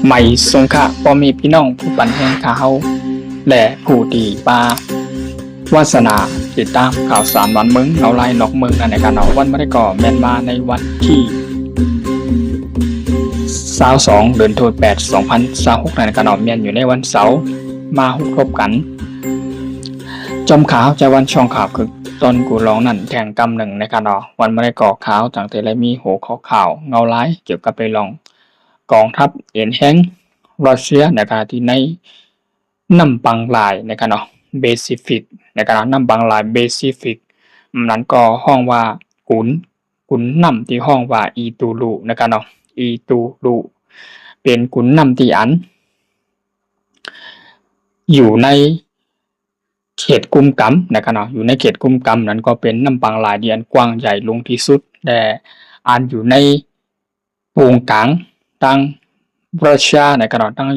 ใหม่สงขะพ่อแม่พี่น้องผู้ปันแห่งข่าวและผู้ดีปาวาสนาติดตามข่าวสารวันเมืองเอาไล่นอกเมืองในการเอาวันไม่ได้ก่อแมนมาในวันที่22เดือนธันวาคม2026ในการเอาแมนอยู่ในวันเสาร์มาหุบทบกันจอมข่าวจะวันช่องข่าวคือต้นกูร้องนั่นแข่งกำหนึ่งในการเอาวันไม่ได้ก่อข่าวต่างแต่ละมีหัวข้อข่าวเงาไล่เกี่ยวกับไปลองกองทัพเอ็นแห้งรัสเซียในการที่ในนำบังลายในการเบซิฟิกในการนำบังลายเบซิฟิกนั้นก็ห้องว่ากุนนำที่ห้องว่าอีตูลูในการอีตูลูเป็นกุนนำที่อันอยู่ในเขตกุมกำในการอยู่ในเขตกุมกำนั้นก็เป็นนำบังลายที่อันกว้างใหญ่ลงที่สุดแต่อันอยู่ในวงกลางตั้งรัสเซียในขณะตั้ง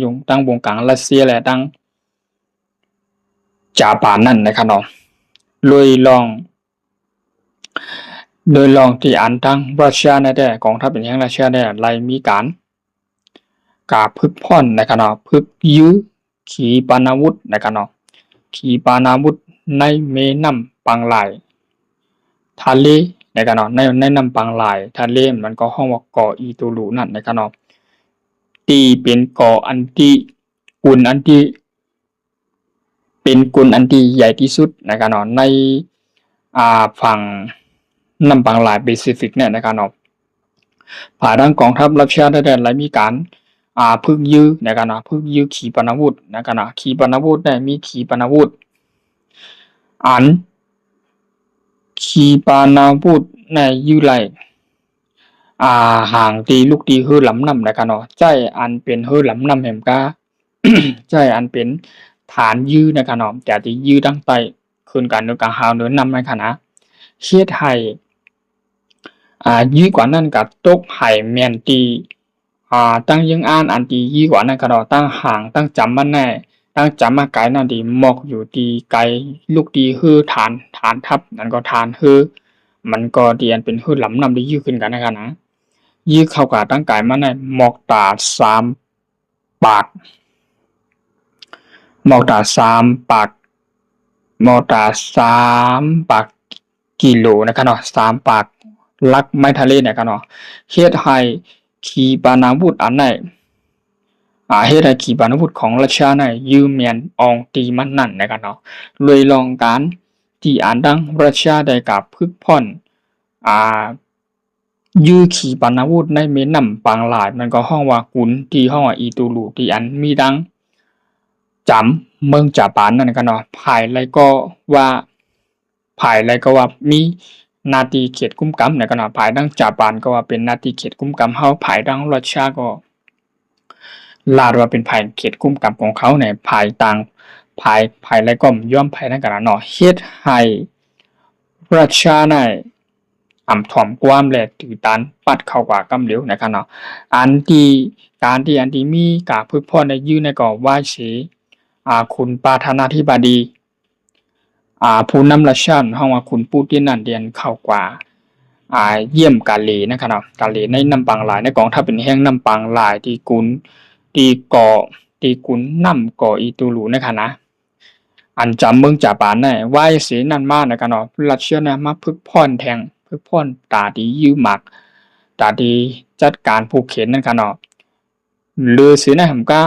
วงกลางรัสเซียและตั้งญี่ปุ่นนั่นในขณะโดยลองที่อันตั้งรัสเซียในแต่กองทัพเป็นแห่งรัสเซียได้ไล่มีการกาพึกพ่อนในขณะพึกยื้อขีปนาวุธในขณะขีปนาวุธในเมน้ำปังลายทะเลในขณะในน้ำปังลายทะเลมันก็ห้องว่าเกาะอีตูลูนั่นในขณะตีเป็นเกาะอันที่กุนอันที่เป็นกุนอันที่ใหญ่ที่สุดนะครับในฝั่งน้ำปังลายแปซิฟิกเนี่ยนะครับผ่านทางกองทัพรัสเซียได้และมีการพึกยื้อนะครับพึกยื้อขีปนาวุธนะครับขีปนาวุธได้มีขีปนาวุธอันขีปนาวุธในยื้อไหลห่างตีลูกตีฮือหลำนำนะครับใจอันเป็นฮือหลำนำแห่งกา ใจอันเป็นฐานยื้อนะครับแต่ที่ยื้อตั้งใต้คืนการโดยการหาวเนื้อนำในขณะเชียดไห้ยื้อกว่านั้นกับตกไห่เมียนตีตั้งยังอันตียื้กว่านั้นก็ตั้งห่างตั้งจำมันแน่ตั้งจำมาไกลนั่นดีหมอกอยู่ตีไกลลูกตีฮือฐานทับนั่นก็ฐานฮือมันก็เดียนเป็นฮือหลำนำได้ยื้อขึ้นกันนะครับนะยื้อเข้ากับตั้งกายมันแน่หมอกตา3 ปากมอตา3 ปากมอตา3 ปากกิโลนะครับ3 ปากลักไม้ทะเลนะครับเฮ็ดให้ขีปนาวุธอันไหนเฮ็ดให้ขีปนาวุธของรัสเซียในยืมเมียนอองตีมันนั่นนะครับเลยลองการที่อันดังรัสเซียได้กับพึกพ่อนยื้อขีปนาวุธในเมน้ำปังลายมันก็ห้องว่ากุนที่ห้องว่าอีตูลูที่อันมีดังจำเมืองญี่ปุ่นนั่นกันภายไรก็ว่ามีนาทีเขตคุ้มกำในกันภายดังญี่ปุ่นก็ว่าเป็นนาทีเขตคุ้มกำเฮาภายดังรัสเซียก็ลาดว่าเป็นภายเขตคุ้มกำของเขาในภายต่างภายไรก็ย่อมภายนั่นกันเฮ็ดให้รัสเซียในถ่อมความและถือตันปัดเข้ากว่ากำเหลวนะครับอันที่มีกาพึกพ่อในยื้อในก็ว่าสิคุณประธานาธิบดีผู้นำรัสเซียห้องว่าคุณปูตินนั่นเดียนเข้ากว่าเยี่ยมกาลีนะครับกาลีในน้ำปังลายในกองทัพเป็นแห่งน้ำปังลายที่กุนน้ำก่ออีตูลูนะครับนะอันจำเมืองญี่ปุ่นเนี่ยว่าสินั่นมานะครับรัสเซียเนี่ยมาพึกพ่อนแทงพึกพ่อนตาดียื้อหมักตาดีจัดการผูกเข็นนะครับหรือสินะผมก็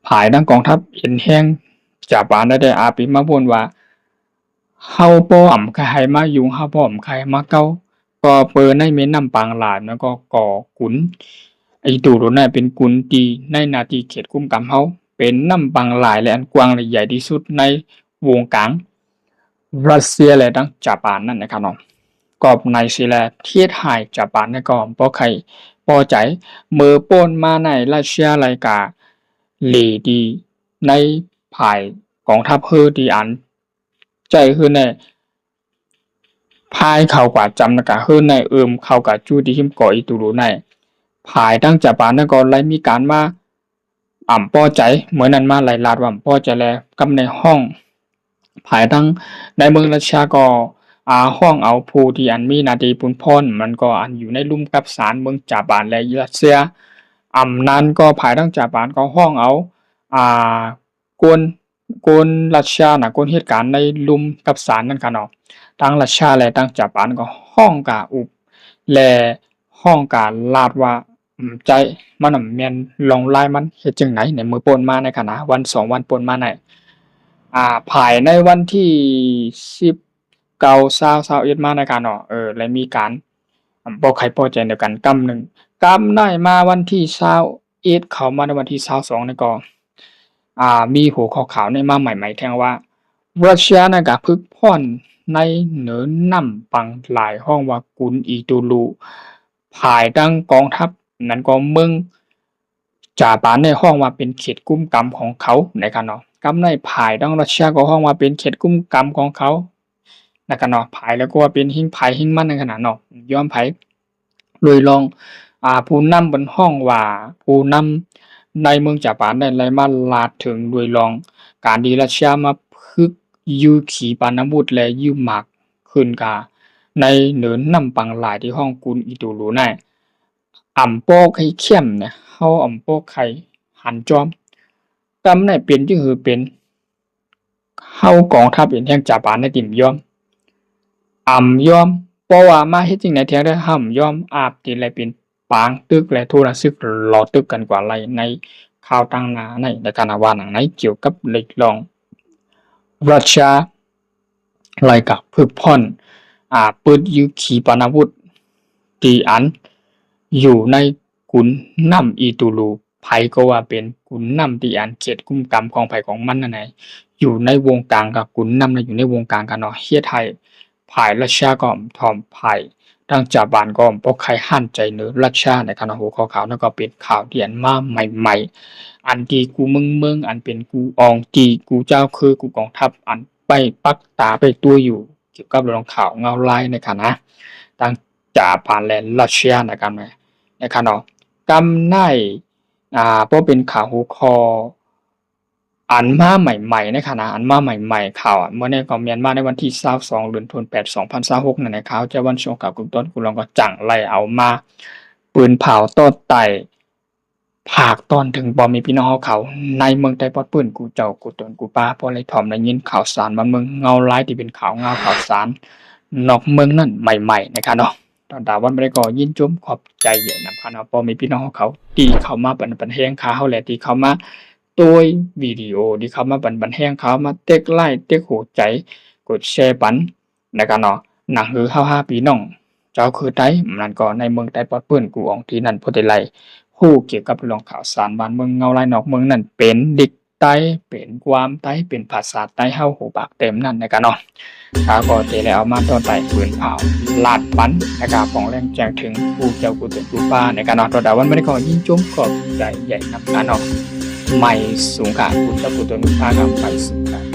ภายดังกองทัพเอ็นแห้งญี่ปุ่นได้อาปีมาบ่นว่าเฮาบ่อำใครมายุงเฮาบ่อำใครมาเก้าก็เปิดในเม็ดน้ำปางลายแล้วก็ก่อกุนไอ้ตูโรน่ะเป็นกุนที่ในนาทีเขตกุมกำเฮาเป็นน้ำปางลายและอันกว้างและใหญ่ที่สุดในวงกลางรัสเซียและดังญี่ปุ่นนั่นนะครับก็ในสิแลเทียดหายญี่ปุ่นเนี่ยก็บ่ใครพอใจเมื่อป่นมาในรัสเซียรายกาหลีดีในภายกองทัพเฮอดีอันใจคือในภายเข้ากว่าจำนะคะเฮอในเข้ากับจูดีหิมก่ออีตูรูในภายตั้งญี่ปุ่นนั่นก็เลยมีการมาพอใจเหมือนนั้นมาไล่ลาดว่าพอใจแล้วกำในห้องภายตั้งในเมืองรัสเซียก็ห้องเอาผู้ที่อันมีนาทีปุนพ่นมันก็อันอยู่ในลุ่มกับสารเมืองญี่ปุ่นและรัสเซีย นั้นก็ภายทั้งจากปานก็ห้องเอาอ่ากวนรัสเซียน่ะกวนเหตุการณ์ในลุมกับศาลนั่นค่ะเนาะทั้งรัสเซียและทั้งจากปานก็ห้องกะอุบและห้องการลาดว่าใจมันน่ะแม่นลองลายมันเฮ็ดจังไหนในมื้อป่นมาในค่ะนะวัน2วันป่นมาในภายในวันที่19 20 21มาในค่ะเนาะและมีการบ่ใครพอใจเดียวกันกำหนึ่งกำได้มาวันที่21เข้ามาในวันที่22นี่ก็มีหัวข้อข่าวในมาใหม่ๆแทงว่ารัสเซียน่ะก็พึกพ่อนในเหนือน้ำปังหลายห้องว่ากุนอีตูลูภายตั้งกองทัพนั้นก็เมืองจาปานในห้องว่าเป็นเขตกุมกำของเขานะครับเนาะกำในภายตั้งรัสเซียก็ห้องว่าเป็นเขตกุมกำของเขานะครับเนาะภายแล้วก็ว่าเป็นหิ้งไผหิ้งมันในขนาดเนาะยอมไผโดยลองผู้นำบนห้องว่าผู้นำในเมืองจาปานได้ไล่มาลาดถึงโดยลองการดีรัสเซียมาพึกยื้อขีปนาวุธและยื้อหมากขึ้นกาในเหนือน้ำปังหลายที่ห้องกุนอีตูรูในโปกให้เข้มเนี่ยเฮาโปกไข่หันจอมกำในเป็นจึงคือเป็นเฮากองทัพเป็นแห่งจาปานในติ่มยอมยอมเพราะว่ามาเฮ็ดจังได๋แท้ได้ยอมติแลเป็นปางตึกและโทรศึกรอตึกกันกว่าไรในข่าวต่างหน้าในการว่าหนังในเกี่ยวกับเล็กลองรัสเซียไล่กับพึกพ่อนปืนยิงขีปนาวุธที่อันอยู่ในกุนน้ำอีตูลูไผก็ว่าเป็นกุนน้ำที่อันเขตกุมกำของไผของมันนั่นไหนอยู่ในวงกลางกับกุนน้ำน่ะอยู่ในวงกลางกันเนาะเฮ็ดให้ภายรัสเซียก็ถ่อมภายทางจาบานก็บ่ใครหั่นใจเนื้อรัสเซียในขณะหัวข้อข่าวนั่นก็เป็นข่าวที่อันมาใหม่ๆอันที่กูเมืองอันเป็นกูอองตีกูเจ้าคือกูกองทัพอันไปปักตาไปตัวอยู่เกี่ยวกับเรื่องข่าวเงาลายในค่ะนะทางจาปานและรัสเซียนะครับนะครับเนาะกำในบ่เป็นข่าวหัวข้ออันมาใหม่ๆในขณะอันมาใหม่ๆข่าวเมื่อในก็แม่นมาในวันที่22เดือนธันวาคม2026นั่นแหละข่าวจะวันช่วงกับกลุ่มต้นกูลองก็จังไล่เอามาปืนเผาต้นไต่ภาคตอนถึงบ่มีพี่น้องเขาในเมืองใต้ปลอดปื้นกูเจ้ากูตนกูป้าพอเลยถ่อมได้ยินข่าวสารบ้านเมืองเงาร้ายที่เป็นข่าวเงาข่าวสารนอกเมืองนั่นใหม่ๆนะครับเนาะตอนดาวันบ่ได้ก็ยินชมขอบใจใหญ่นำครับเนาะพอมีพี่น้องเขาที่เข้ามาปันแฮงข่าวและที่เข้ามาตัววิดีโอที่เข้ามาปันแฮงข่าวมาเต็กไลค์เต็กหัวใจกดแชร์ปันนะครับเนาะหนังหือเฮาๆพี่น้องเจ้าคือไดนั่นก็ในเมืองใต้ปลอดปื้นกูอองที่นั่นบ่ได้ไล่ฮู้เกี่ยวกับเรื่องข่าวสารบ้านเมืองเงาลายนอกเมืองนั่นเป็นดิกไต้เป็นความไต้เป็นภาษาไต้เฮาหูปากเต็มนั่นนะครับเนาะข้าก็สิได้เอามาตอนไต้ปืนเผาลาดปันนะครับของแรงแจ้งถึงผู้เจ้ากูตนกูป้านะครับเนาะตอนดาวันบ่ได้ก็ยินชมขอบใจใหญ่นำกันเนาะไม่สูงค่ะผู้เจ้ากูตนกูป้าครับไปสูงค่ะ